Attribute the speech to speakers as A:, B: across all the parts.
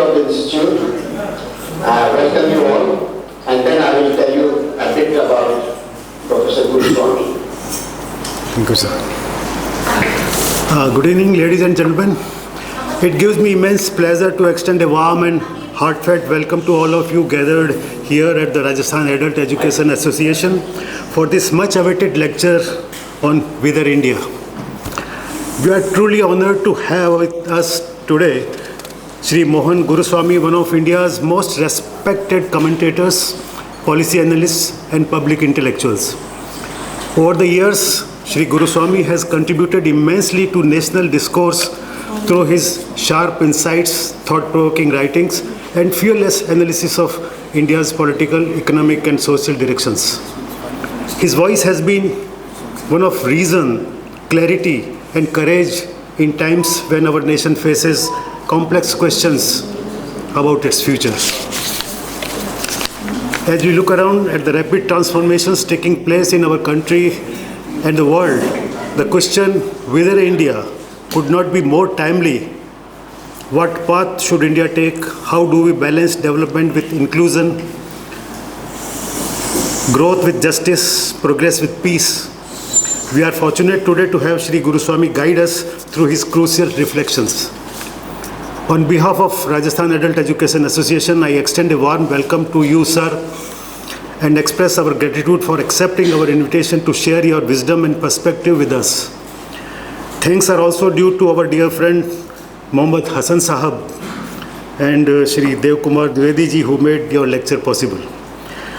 A: of the Institute. Welcome you all, and then I will tell you a bit about Professor Guruswamy.
B: Thank you, sir. Good evening, ladies and gentlemen. It gives me immense pleasure to extend a warm and heartfelt welcome to all of you gathered here at the Rajasthan Adult Education Association for this much-awaited lecture on Whither India. We are truly honored to have with us today Shri Mohan Guruswamy, one of India's most respected commentators, policy analysts, and public intellectuals. Over the years, Shri Guruswamy has contributed immensely to national discourse through his sharp insights, thought-provoking writings, and fearless analysis of India's political, economic, and social directions. His voice has been one of reason, clarity, and courage in times when our nation faces complex questions about its future. As we look around at the rapid transformations taking place in our country and the world, the question, whither India, could not be more timely. What path should India take? How do we balance development with inclusion, growth with justice, progress with peace? We are fortunate today to have Shri Guruswamy guide us through his crucial reflections. On behalf of Rajasthan Adult Education Association, I extend a warm welcome to you, sir, and express our gratitude for accepting our invitation to share your wisdom and perspective with us. Thanks are also due to our dear friend Mohammad Hassan Sahab and Shri Dev Kumar Dwivedi ji, who made your lecture possible.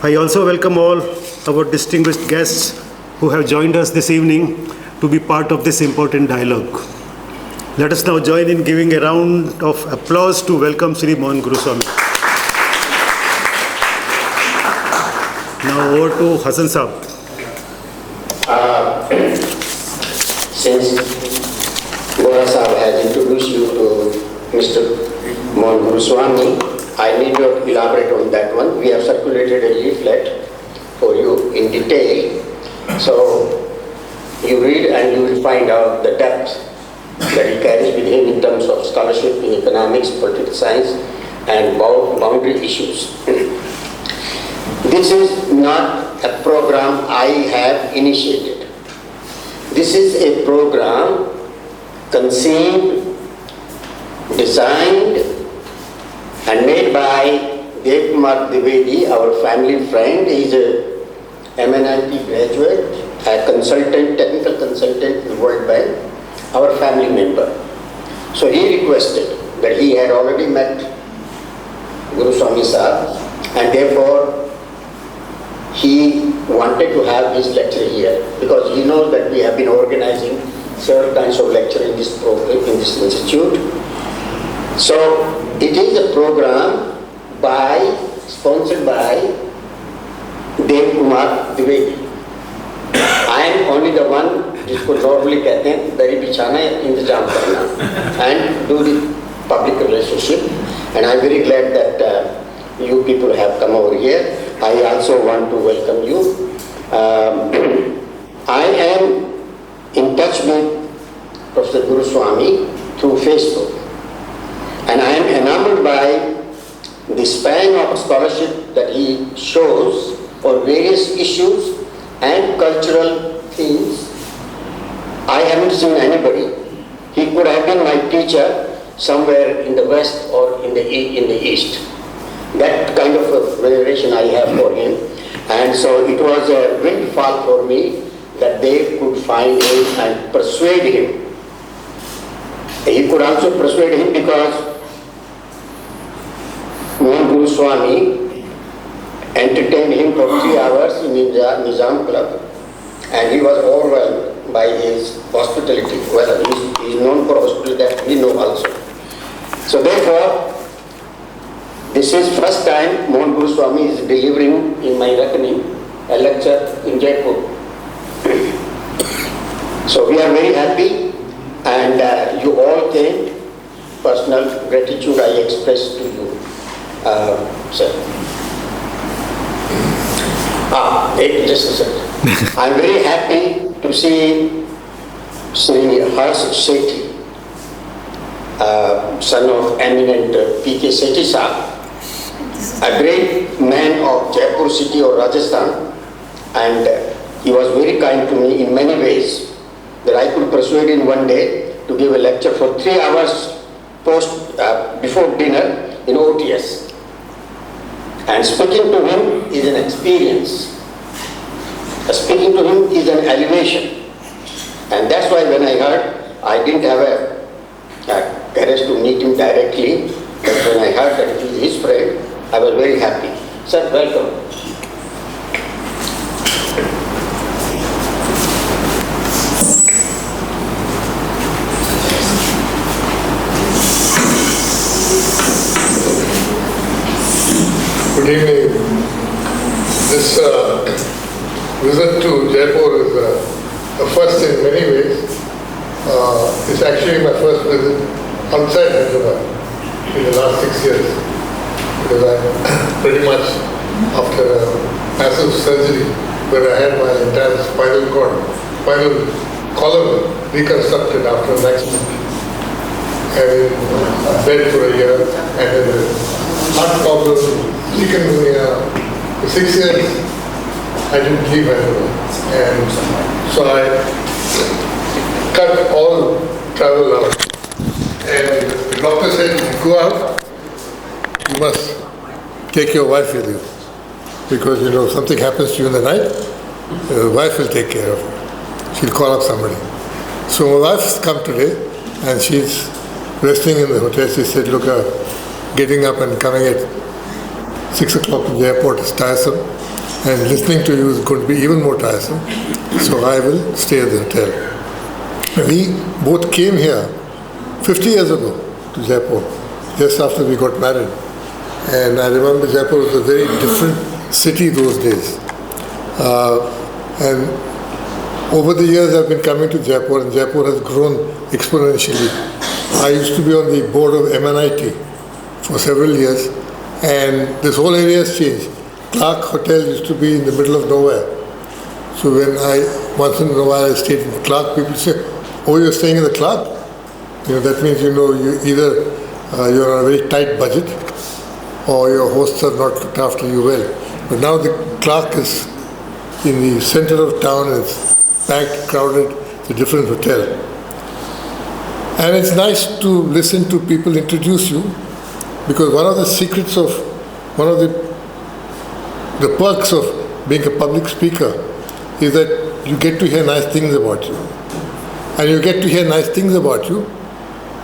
B: I also welcome all our distinguished guests who have joined us this evening to be part of this important dialogue. Let us now join in giving a round of applause to welcome Shri Mohan Guruswamy. Now over to Hassan Sahab.
A: Since Gora Sahab has introduced you to Mr. Mohan Guruswamy, I need to elaborate on that one. We have circulated a leaflet for you in detail. So you read and you will find out the depth that he carries with him in terms of scholarship in economics, political science, and boundary issues. This is not a program I have initiated. This is a program conceived, designed, and made by Dev Kumar Dwivedi, our family friend. He is a MNIT graduate, a consultant, technical consultant in World Bank, our family member. So he requested that he had already met Guruswamy Sahab, and therefore he wanted to have his lecture here because he knows that we have been organizing several kinds of lecture in this program, in this institute. So it is a program sponsored by Dev Kumar Dwivedi. I am only the one जिसको normally कहते हैं दरी बिछाना इंतजाम करना and do the public relationship, and I am very glad that you people have come over here. I also want to welcome you. I am in touch with Professor Guruswamy through Facebook, and I am enamored by the span of scholarship that he shows on various issues and cultural themes. I haven't seen anybody. He could have been my teacher somewhere in the West or in the East. That kind of a veneration I have for him. And so it was a windfall for me that they could find him and persuade him. He could also persuade him because Mohan Guruswamy entertained him for 3 hours in Nizam Club, and he was overwhelmed by his hospitality. Well, he is known for hospitality, that we know also. So therefore, this is first time Mohan Guruswamy is delivering, in my reckoning, a lecture in Jaipur. So we are very happy, and you all came. Personal gratitude I express to you, sir. Just a second. I am very happy to see Sri Harsh Sethi, son of eminent P.K. Sethi Saab, a great man of Jaipur city or Rajasthan, and he was very kind to me in many ways, that I could persuade him one day to give a lecture for 3 hours before dinner in OTS. And speaking to him is an experience. Speaking to him is an elevation. And that's why when I heard, I didn't have a courage to meet him directly, but when I heard that he is his friend, I was very happy. Sir, welcome.
C: Good evening. This visit to Jaipur is a first in many ways. It's actually my first visit outside Hyderabad in the last 6 years, because I'm pretty much after a massive surgery where I had my entire spinal column reconstructed after an accident, and in bed for a year, and then a heart problem, chikungunya. For 6 years I didn't leave Hyderabad, and so I cut all travel out. And the doctor said, if you go out, you must take your wife with you, because something happens to you in the night, your wife will take care of you. She'll call up somebody. So my wife's come today, and she's resting in the hotel. She said, look, getting up and coming at 6 o'clock to the airport is tiresome, and listening to you is going to be even more tiresome, so I will stay at the hotel. We both came here 50 years ago to Jaipur, just after we got married. And I remember Jaipur was a very different city those days. And over the years I've been coming to Jaipur, and Jaipur has grown exponentially. I used to be on the board of MNIT for several years, and this whole area has changed. Clark Hotel used to be in the middle of nowhere. So when once in a while I stayed in Clark, people say, oh, you're staying in the Clark? That means, you either you're on a very tight budget, or your hosts are not looked after you well. But now the Clark is in the center of town, and it's packed, crowded, it's a different hotel. And it's nice to listen to people introduce you, because one of the secrets of, one of the perks of being a public speaker is that you get to hear nice things about you. And you get to hear nice things about you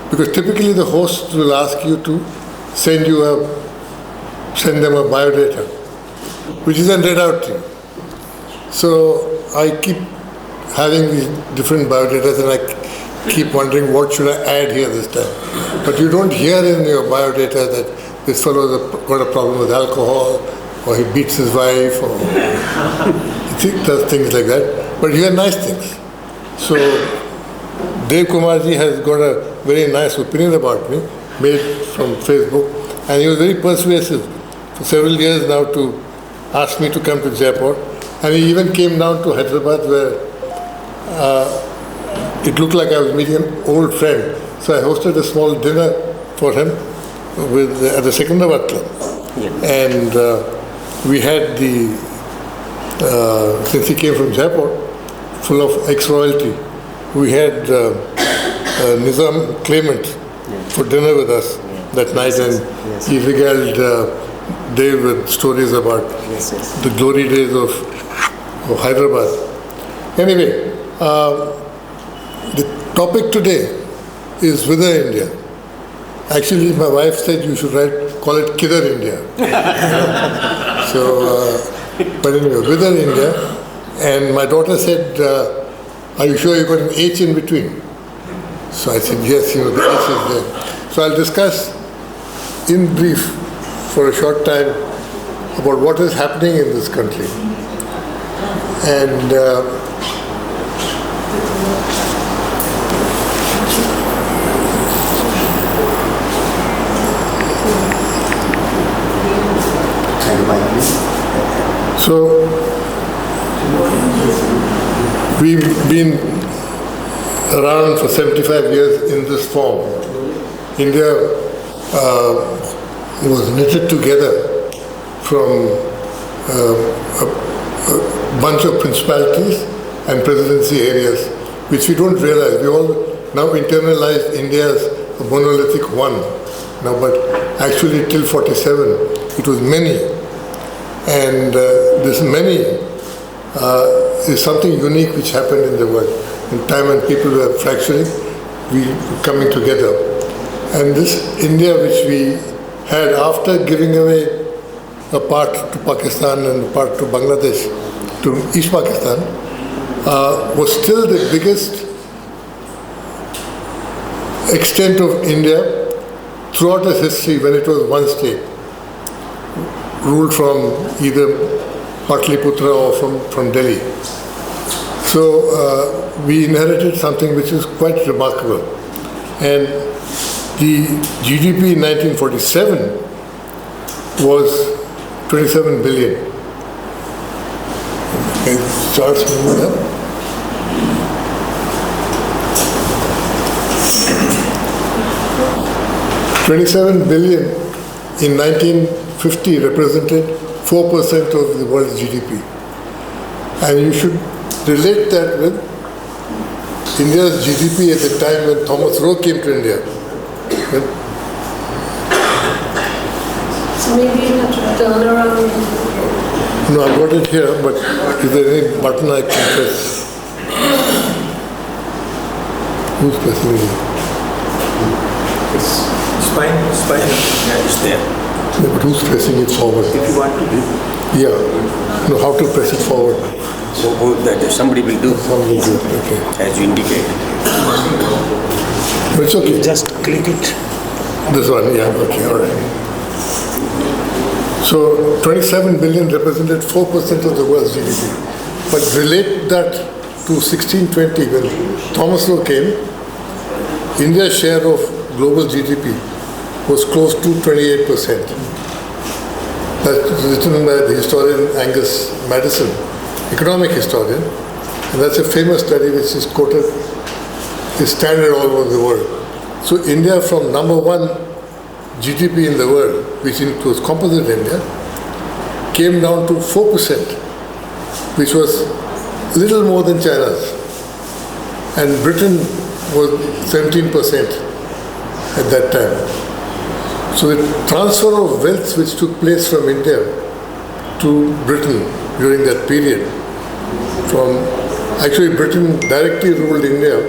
C: because typically the host will ask you to send them a biodata, which is then read out to you. So I keep having these different biodatas, and I keep wondering what should I add here this time. But you don't hear in your biodata that this fellow has got a problem with alcohol, or he beats his wife, or he does things like that. But you hear nice things. So Dev Kumarji has got a very nice opinion about me, made from Facebook, and he was very persuasive for several years now to ask me to come to Jaipur. And he even came down to Hyderabad, where it looked like I was meeting an old friend. So I hosted a small dinner for him at the Secunderabad Club. Yeah. And we had since he came from Jaipur, full of ex-royalty, we had Nizam Clement for dinner with us that night, and he regaled Dave with stories about the glory days of Hyderabad. Anyway, the topic today is Whither India. Actually, my wife said you should call it Kidhar India. But anyway, Whither India. And my daughter said, are you sure you got an H in between? So I said, yes, the H is there. So I'll discuss in brief for a short time about what is happening in this country. And so we've been around for 75 years in this form, India was knitted together from a bunch of principalities and presidency areas, which we don't realize. We all now internalize India as a monolithic one. Now, but actually till 47, it was many. And this many is something unique which happened in the world. In time when people were fracturing, we were coming together. And this India which we had after giving away a part to Pakistan and a part to Bangladesh, to East Pakistan, was still the biggest extent of India throughout its history when it was one state, ruled from either Patliputra or from Delhi. So we inherited something which is quite remarkable. And the GDP in 1947 was 27 billion. Okay, charts moving up. $27 billion in 1950 represented 4% of the world's GDP. And you should relate that with India's GDP at the time when Thomas Roe came to India.
D: So maybe you have to turn around.
C: No, I've got it here, but is there any button I can press? Who's pressing it?
E: Spine, yeah, it's there.
C: No, but who's pressing it forward?
E: If you want to do,
C: Yeah. No, how to press it forward?
E: that somebody will do,
C: Somebody do it, okay.
E: as you indicate.
C: But it's okay.
B: Just click it.
C: This one, yeah, okay, all right. So 27 billion represented 4% of the world's GDP. But relate that to 1620 when Thomas Roe came, India's share of global GDP was close to 28%. That's written by the historian Angus Madison, economic historian, and that's a famous study which is quoted, is standard all over the world. So India from number one GDP in the world, which includes composite India, came down to 4%, which was little more than China's. And Britain was 17% at that time. So the transfer of wealth which took place from India to Britain during that period, actually Britain directly ruled India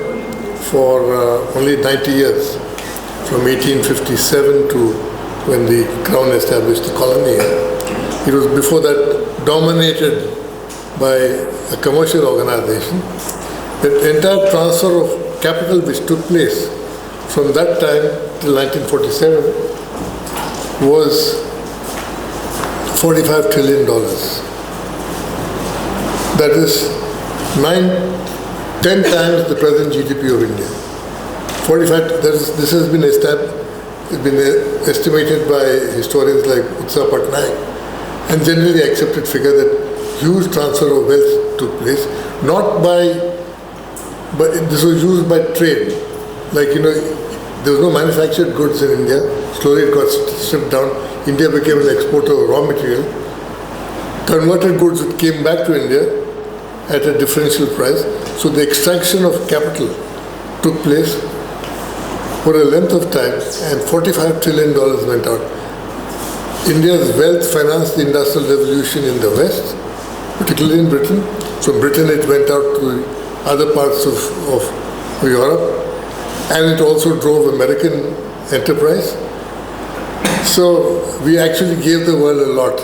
C: for only 90 years, from 1857 to when the Crown established the colony. It was before that dominated by a commercial organization. The entire transfer of capital which took place from that time till 1947 was $45 trillion. That is 10 times the present GDP of India. 45. This has been estimated by historians like Utsa Patnaik, and generally accepted figure that huge transfer of wealth took place, but this was used by trade. Like, there was no manufactured goods in India. Slowly it got stripped down. India became an exporter of raw material. Converted goods came back to India at a differential price. So the extraction of capital took place for a length of time, and $45 trillion went out. India's wealth financed the Industrial Revolution in the West, particularly in Britain. From Britain it went out to other parts of Europe, and it also drove American enterprise. So we actually gave the world a lot.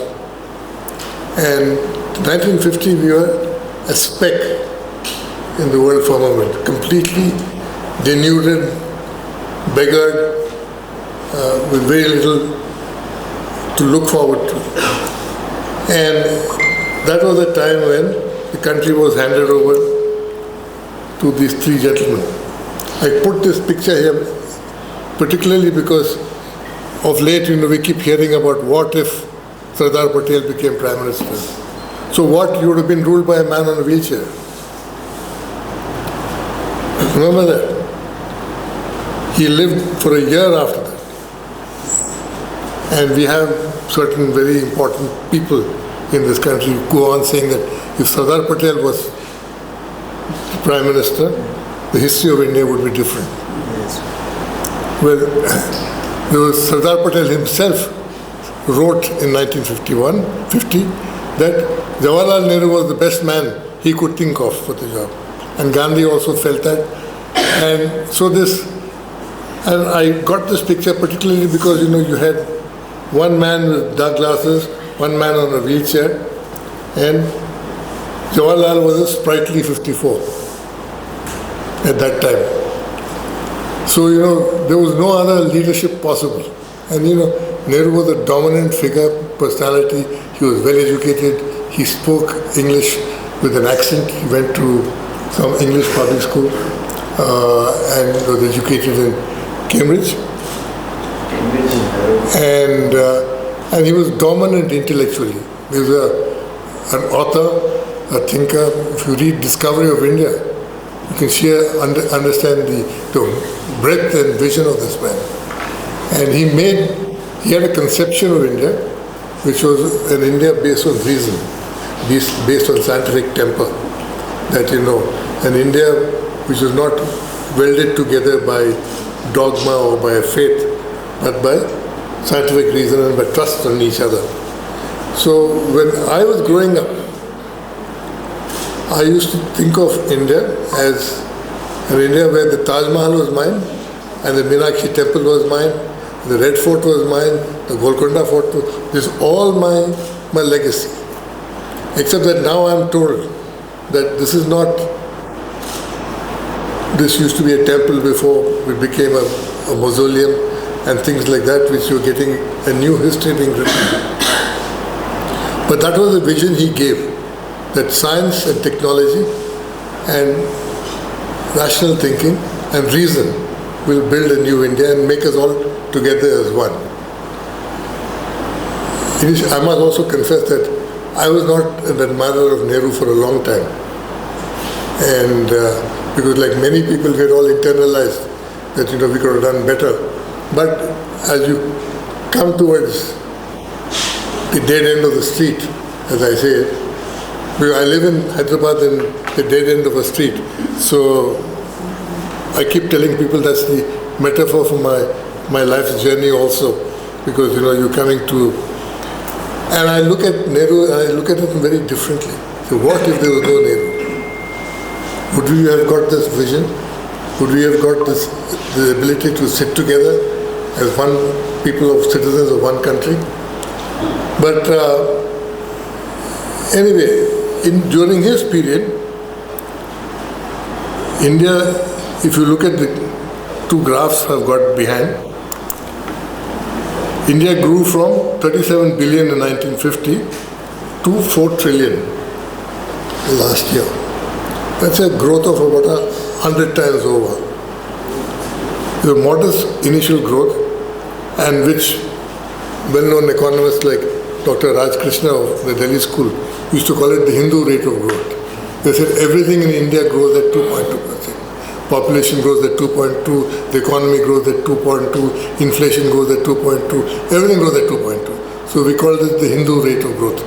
C: And in 1950 we were a speck in the world firmament, completely denuded, beggared, with very little to look forward to. And that was the time when the country was handed over to these three gentlemen. I put this picture here particularly because of late, we keep hearing about what if Sardar Patel became Prime Minister. So what, you would have been ruled by a man on a wheelchair. Remember that? He lived for a year after that. And we have certain very important people in this country who go on saying that if Sardar Patel was Prime Minister, the history of India would be different. Well, there was Sardar Patel himself wrote in 1950 that Jawaharlal Nehru was the best man he could think of for the job. And Gandhi also felt that. And so and I got this picture particularly because, you had one man with dark glasses, one man on a wheelchair, and Jawaharlal was a sprightly 54 at that time. So, there was no other leadership possible. And, Nehru was a dominant figure, personality. He was well educated. He spoke English with an accent. He went to some English public school and was educated in Cambridge. And he was dominant intellectually. He was an author, a thinker. If you read Discovery of India, you can understand the breadth and vision of this man. And he had a conception of India, which was an India based on reason, based on scientific temper. That, an India which was not welded together by dogma or by faith, but by scientific reason and by trust on each other. So when I was growing up, I used to think of India as an India where the Taj Mahal was mine, and the Meenakshi temple was mine, the Red Fort was mine, the Golconda Fort was, this is all my legacy. Except that now I'm told that this is not, this used to be a temple before it became a mausoleum and things like that, which you're getting a new history being written. But that was the vision he gave, that science and technology and rational thinking and reason will build a new India and make us all together as one. I must also confess that I was not an admirer of Nehru for a long time. And because like many people, we had all internalized that, we could have done better. But as you come towards the dead end of the street, as I say, because I live in Hyderabad in the dead end of a street. So I keep telling people that's the metaphor for my life's journey also. Because, you're coming to... And I look at Nehru and I look at it very differently. So what if there was no Nehru? Would we have got this vision? Would we have got the ability to sit together as one people of citizens of one country? But anyway, during his period, India, if you look at the two graphs I've got behind, India grew from 37 billion in 1950 to 4 trillion last year. That's a growth of about 100 times over. The modest initial growth, and which well-known economists like Dr. Raj Krishna of the Delhi School used to call it the Hindu rate of growth. They said everything in India grows at 2.2%. Population grows at 2.2, the economy grows at 2.2, inflation grows at 2.2, everything grows at 2.2. So we call this the Hindu rate of growth.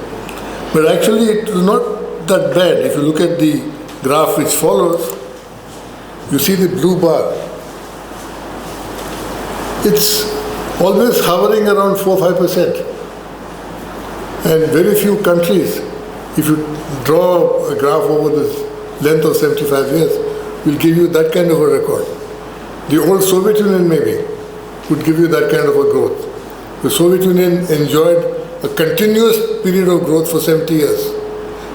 C: But actually it is not that bad. If you look at the graph which follows, you see the blue bar. It's always hovering around 4-5%. And very few countries, if you draw a graph over the length of 75 years, will give you that kind of a record. The old Soviet Union maybe would give you that kind of a growth. The Soviet Union enjoyed a continuous period of growth for 70 years.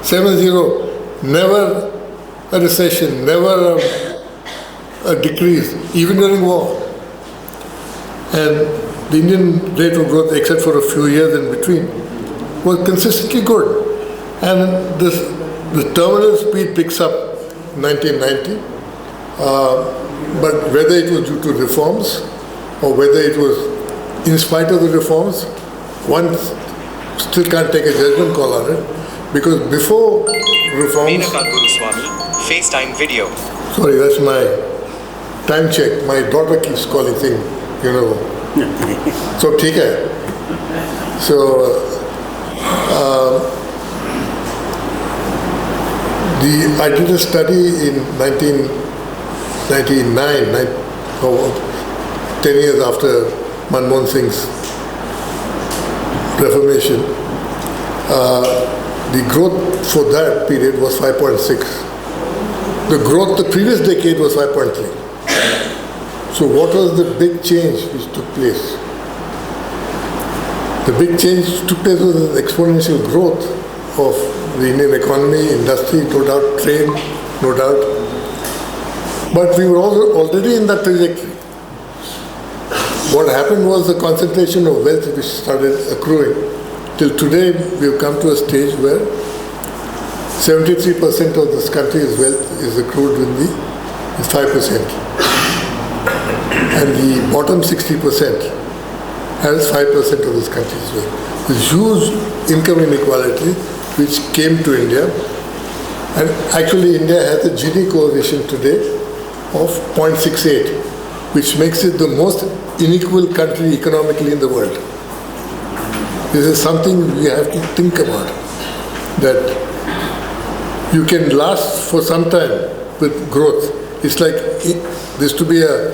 C: 7-0, never a recession, never a decrease, even during war. And the Indian rate of growth, except for a few years in between, was consistently good. And the terminal speed picks up in 1990. But whether it was due to reforms or whether it was in spite of the reforms, one still can't take a judgment call on it, because before reforms...
F: Mohan Guruswamy, FaceTime video.
C: Sorry, that's my time check. My daughter keeps calling, saying, you know, so ठीक है. So I did a study in 1999, 10 years after Manmohan Singh's reformation. The growth for that period was 5.6. The growth the previous decade was 5.3. So what was the big change which took place? The big change which took place was the exponential growth of the Indian economy, industry, no doubt, trade, no doubt. But we were already in that trajectory. What happened was the concentration of wealth which started accruing. Till today, we have come to a stage where 73% of this country's wealth is accrued with the 5%. And the bottom 60% has 5% of this country's wealth. This huge income inequality which came to India. And actually, India has a Gini coefficient today of 0.68, which makes it the most unequal country economically in the world. This is something we have to think about, that you can last for some time with growth. It's like, there used to be a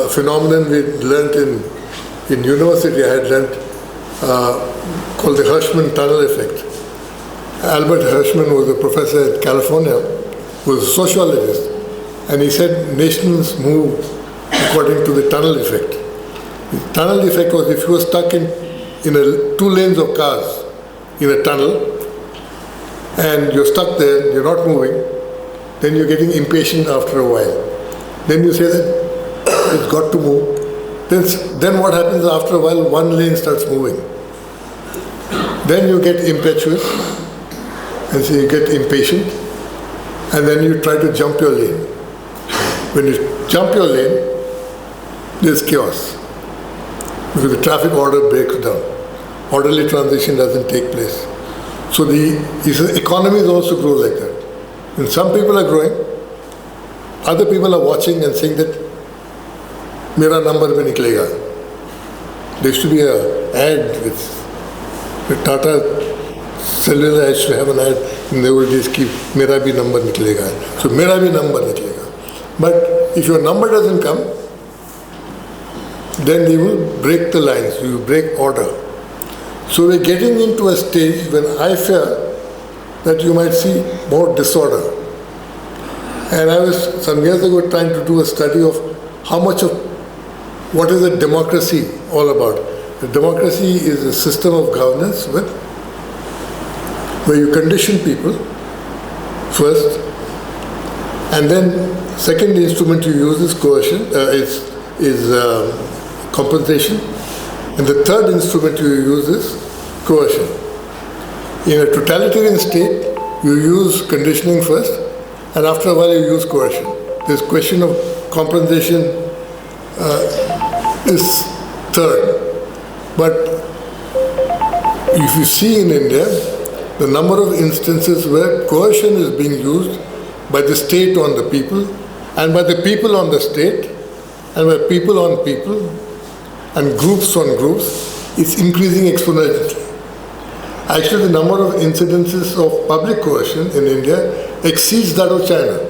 C: phenomenon we learned in university, I had learned, called the Hirschman tunnel effect. Albert Hirschman was a professor at California, was a sociologist, and he said nations move according to the tunnel effect. The tunnel effect was if you were stuck in two lanes of cars in a tunnel, and you're stuck there, you're not moving, then you're getting impatient after a while. Then you say that it's got to move. Then what happens after a while, one lane starts moving. Then you get impetuous, and so you get impatient, and then you try to jump your lane. When you jump your lane, there's chaos, because the traffic order breaks down. Orderly transition doesn't take place. So the economies also grow like that. And some people are growing, other people are watching and saying that mera number bhi niklega. There used to be an ad with Tata Cellular used to have an ad in the old days, ki mera bhi number niklega. So mera bhi number niklega. But if your number doesn't come, then they will break the lines, you will break order. So we're getting into a stage when I fear that you might see more disorder. And I was some years ago trying to do a study of how much of what is a democracy all about. A democracy is a system of governance where you condition people first, and then second instrument you use is coercion, is compensation. And the third instrument you use is coercion. In a totalitarian state, you use conditioning first, and after a while you use coercion. This question of compensation is third. But if you see in India, the number of instances where coercion is being used by the state on the people, and by the people on the state, and by people on people, and groups on groups, it's increasing exponentially. Actually, the number of incidences of public coercion in India exceeds that of China.